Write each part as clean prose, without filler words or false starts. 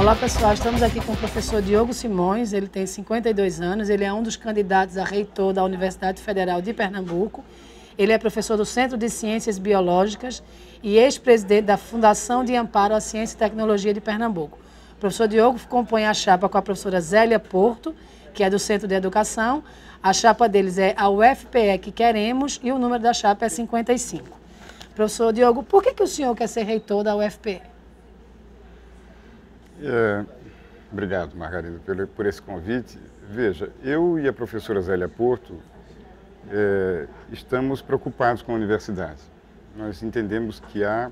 Olá pessoal, estamos aqui com o professor Diogo Simões, ele tem 52 anos, ele é um dos candidatos a reitor da Universidade Federal de Pernambuco, ele é professor do Centro de Ciências Biológicas e ex-presidente da Fundação de Amparo à Ciência e Tecnologia de Pernambuco. O professor Diogo compõe a chapa com a professora Zélia Porto, que é do Centro de Educação, a chapa deles é a UFPE que queremos e o número da chapa é 55. Professor Diogo, por que o senhor quer ser reitor da UFPE? Obrigado, Margarida, por esse convite. Veja, eu e a professora Zélia Porto estamos preocupados com a universidade. Nós entendemos que há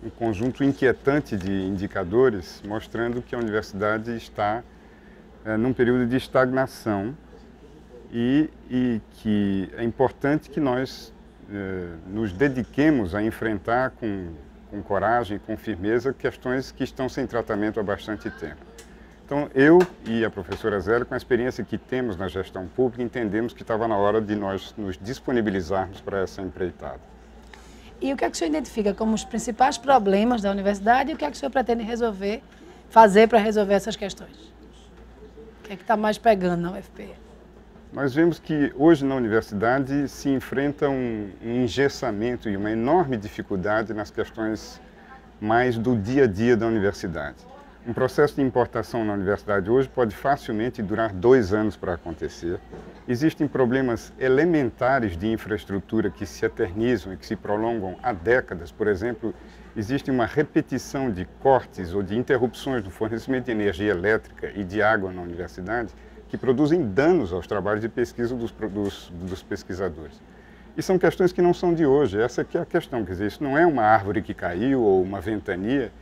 um conjunto inquietante de indicadores mostrando que a universidade está num período de estagnação e que é importante que nós nos dediquemos a enfrentar com coragem, com firmeza, questões que estão sem tratamento há bastante tempo. Então, eu e a professora Zélia, com a experiência que temos na gestão pública, entendemos que estava na hora de nós nos disponibilizarmos para essa empreitada. E o que é que o senhor identifica como os principais problemas da universidade e o que é que o senhor pretende fazer para resolver essas questões? O que é que está mais pegando na UFPE? Nós vemos que hoje na universidade se enfrenta um engessamento e uma enorme dificuldade nas questões mais do dia a dia da universidade. Um processo de importação na universidade hoje pode facilmente durar 2 anos para acontecer. Existem problemas elementares de infraestrutura que se eternizam e que se prolongam há décadas. Por exemplo, existe uma repetição de cortes ou de interrupções do fornecimento de energia elétrica e de água na universidade que produzem danos aos trabalhos de pesquisa dos pesquisadores. E são questões que não são de hoje, essa aqui é a questão, quer dizer, isso não é uma árvore que caiu ou uma ventania,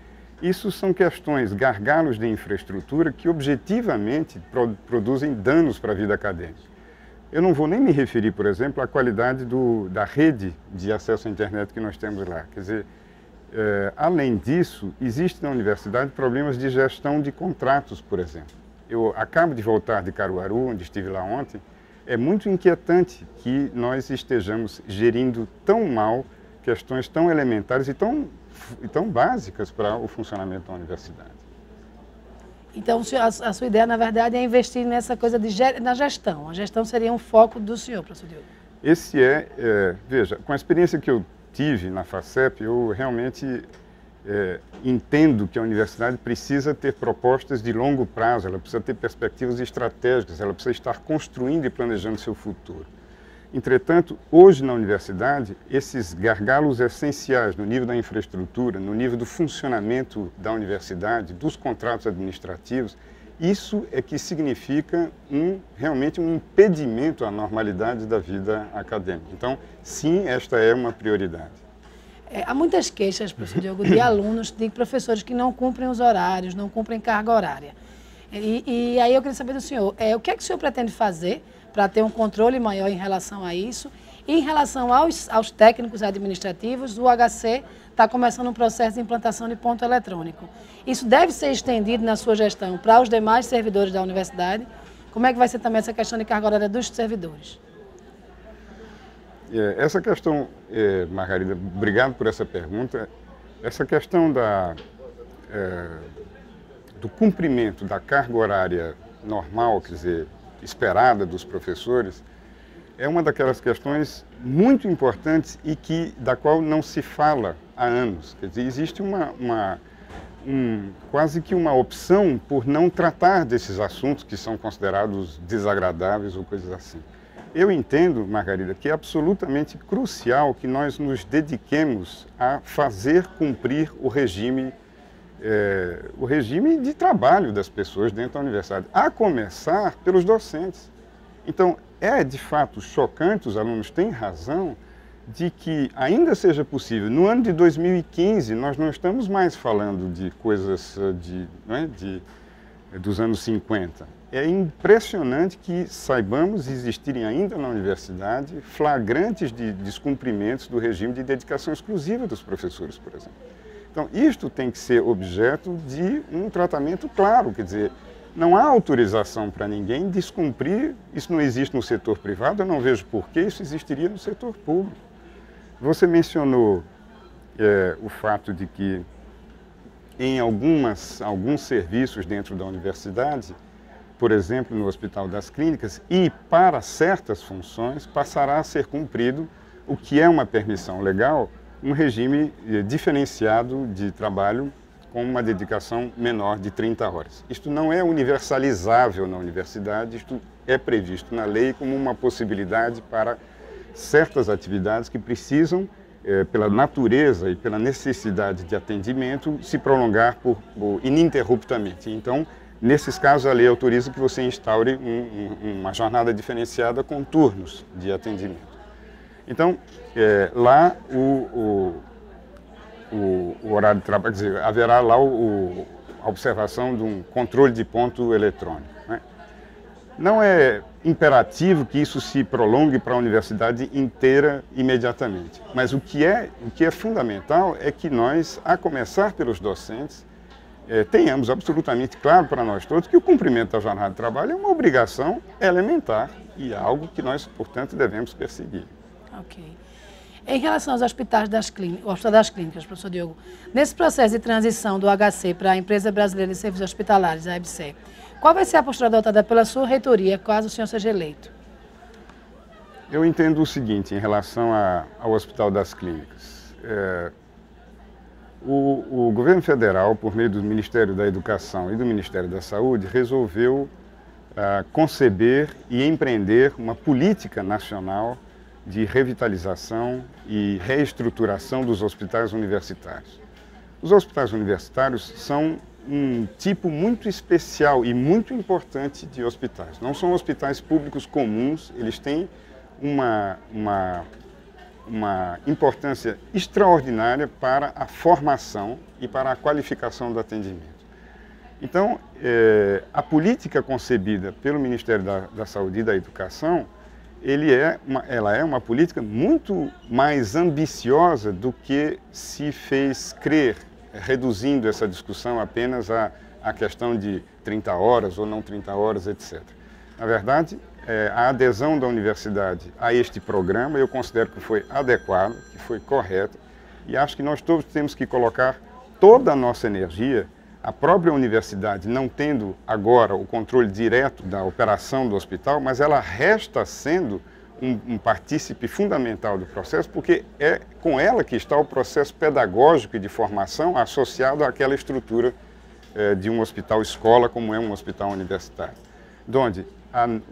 isso são questões, gargalos de infraestrutura que objetivamente produzem danos para a vida acadêmica. Eu não vou nem me referir, por exemplo, à qualidade da rede de acesso à internet que nós temos lá, quer dizer, além disso, existem na universidade problemas de gestão de contratos, por exemplo. Eu acabo de voltar de Caruaru, onde estive lá ontem. É muito inquietante que nós estejamos gerindo tão mal questões tão elementares e tão básicas para o funcionamento da universidade. Então, a sua ideia, na verdade, é investir nessa coisa na gestão. A gestão seria um foco do senhor, professor Diogo. Esse veja, com a experiência que eu tive na FACEP, eu realmente entendo que a universidade precisa ter propostas de longo prazo, ela precisa ter perspectivas estratégicas, ela precisa estar construindo e planejando seu futuro. Entretanto, hoje na universidade, esses gargalos essenciais no nível da infraestrutura, no nível do funcionamento da universidade, dos contratos administrativos, isso é que significa realmente um impedimento à normalidade da vida acadêmica. Então, sim, esta é uma prioridade. Há muitas queixas, professor Diogo, de alunos, de professores que não cumprem os horários, não cumprem carga horária. E aí eu queria saber do senhor, o que é que o senhor pretende fazer para ter um controle maior em relação a isso? E em relação aos técnicos administrativos, o HC está começando um processo de implantação de ponto eletrônico. Isso deve ser estendido na sua gestão para os demais servidores da universidade? Como é que vai ser também essa questão de carga horária dos servidores? Essa questão, Margarida, obrigado por essa pergunta. Essa questão do cumprimento da carga horária normal, quer dizer, esperada dos professores, é uma daquelas questões muito importantes e da qual não se fala há anos. Quer dizer, existe quase que uma opção por não tratar desses assuntos que são considerados desagradáveis ou coisas assim. Eu entendo, Margarida, que é absolutamente crucial que nós nos dediquemos a fazer cumprir o regime de trabalho das pessoas dentro da universidade, a começar pelos docentes. Então, é de fato chocante, os alunos têm razão, de que ainda seja possível. No ano de 2015, nós não estamos mais falando de coisas dos anos 50. É impressionante que saibamos existirem ainda na universidade flagrantes de descumprimentos do regime de dedicação exclusiva dos professores, por exemplo. Então, isto tem que ser objeto de um tratamento claro, quer dizer, não há autorização para ninguém descumprir, isso não existe no setor privado, eu não vejo por que isso existiria no setor público. Você mencionou o fato de que em alguns serviços dentro da universidade, por exemplo, no Hospital das Clínicas, e para certas funções passará a ser cumprido o que é uma permissão legal, um regime diferenciado de trabalho com uma dedicação menor de 30 horas. Isto não é universalizável na universidade, isto é previsto na lei como uma possibilidade para certas atividades que precisam, pela natureza e pela necessidade de atendimento, se prolongar ininterruptamente. Então, nesses casos, a lei autoriza que você instaure uma jornada diferenciada com turnos de atendimento. Então, lá o horário de trabalho, quer dizer, haverá lá a observação de um controle de ponto eletrônico, né? Não é imperativo que isso se prolongue para a universidade inteira imediatamente, mas o que é fundamental é que nós, a começar pelos docentes, tenhamos absolutamente claro para nós todos que o cumprimento da jornada de trabalho é uma obrigação elementar e algo que nós, portanto, devemos perseguir. Ok. Em relação aos hospitais das clínicas, professor Diogo, nesse processo de transição do HC para a Empresa Brasileira de Serviços Hospitalares, a EBSER, qual vai ser a postura adotada pela sua reitoria, caso o senhor seja eleito? Eu entendo o seguinte, em relação ao Hospital das Clínicas. O governo federal, por meio do Ministério da Educação e do Ministério da Saúde, resolveu conceber e empreender uma política nacional de revitalização e reestruturação dos hospitais universitários. Os hospitais universitários são um tipo muito especial e muito importante de hospitais. Não são hospitais públicos comuns, eles têm uma importância extraordinária para a formação e para a qualificação do atendimento. Então, a política concebida pelo Ministério da Saúde e da Educação, ela é uma política muito mais ambiciosa do que se fez crer, reduzindo essa discussão apenas à questão de 30 horas ou não 30 horas, etc. Na verdade, a adesão da universidade a este programa, eu considero que foi adequado, que foi correto, e acho que nós todos temos que colocar toda a nossa energia. A própria universidade, não tendo agora o controle direto da operação do hospital, mas ela resta sendo um partícipe fundamental do processo, porque é com ela que está o processo pedagógico e de formação associado àquela estrutura de um hospital-escola, como é um hospital universitário. Onde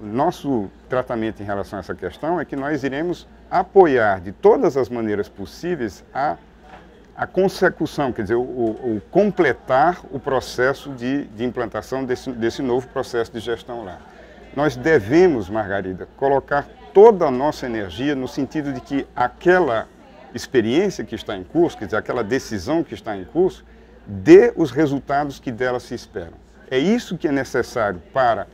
nosso tratamento em relação a essa questão é que nós iremos apoiar de todas as maneiras possíveis a consecução, quer dizer, o completar o processo de implantação desse novo processo de gestão lá. Nós devemos, Margarida, colocar toda a nossa energia no sentido de que aquela experiência que está em curso, quer dizer, aquela decisão que está em curso, dê os resultados que dela se esperam. É isso que é necessário para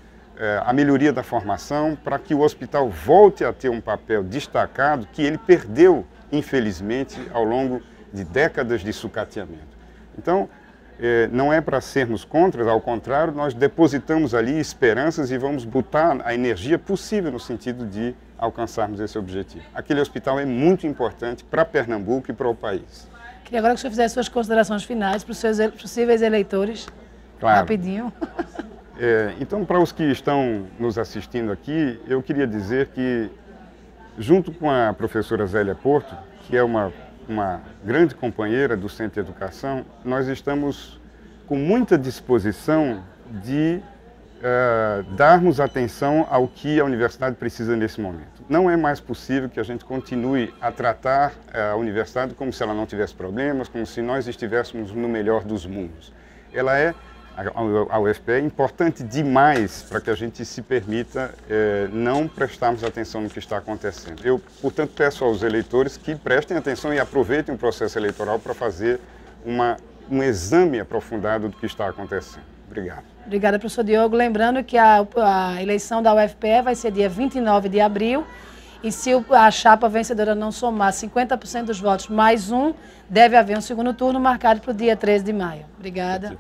a melhoria da formação, para que o hospital volte a ter um papel destacado que ele perdeu, infelizmente, ao longo de décadas de sucateamento. Então, não é para sermos contra, ao contrário, nós depositamos ali esperanças e vamos botar a energia possível no sentido de alcançarmos esse objetivo. Aquele hospital é muito importante para Pernambuco e para o país. Queria agora que o senhor fizesse suas considerações finais para os seus possíveis eleitores. Claro. Rapidinho. Então, para os que estão nos assistindo aqui, eu queria dizer que, junto com a professora Zélia Porto, que é uma grande companheira do Centro de Educação, nós estamos com muita disposição de darmos atenção ao que a universidade precisa nesse momento. Não é mais possível que a gente continue a tratar a universidade como se ela não tivesse problemas, como se nós estivéssemos no melhor dos mundos. A UFPE é importante demais para que a gente se permita não prestarmos atenção no que está acontecendo. Eu, portanto, peço aos eleitores que prestem atenção e aproveitem o processo eleitoral para fazer um exame aprofundado do que está acontecendo. Obrigado. Obrigada, professor Diogo. Lembrando que a eleição da UFPE vai ser dia 29 de abril e se a chapa vencedora não somar 50% dos votos mais um, deve haver um segundo turno marcado para o dia 13 de maio. Obrigada.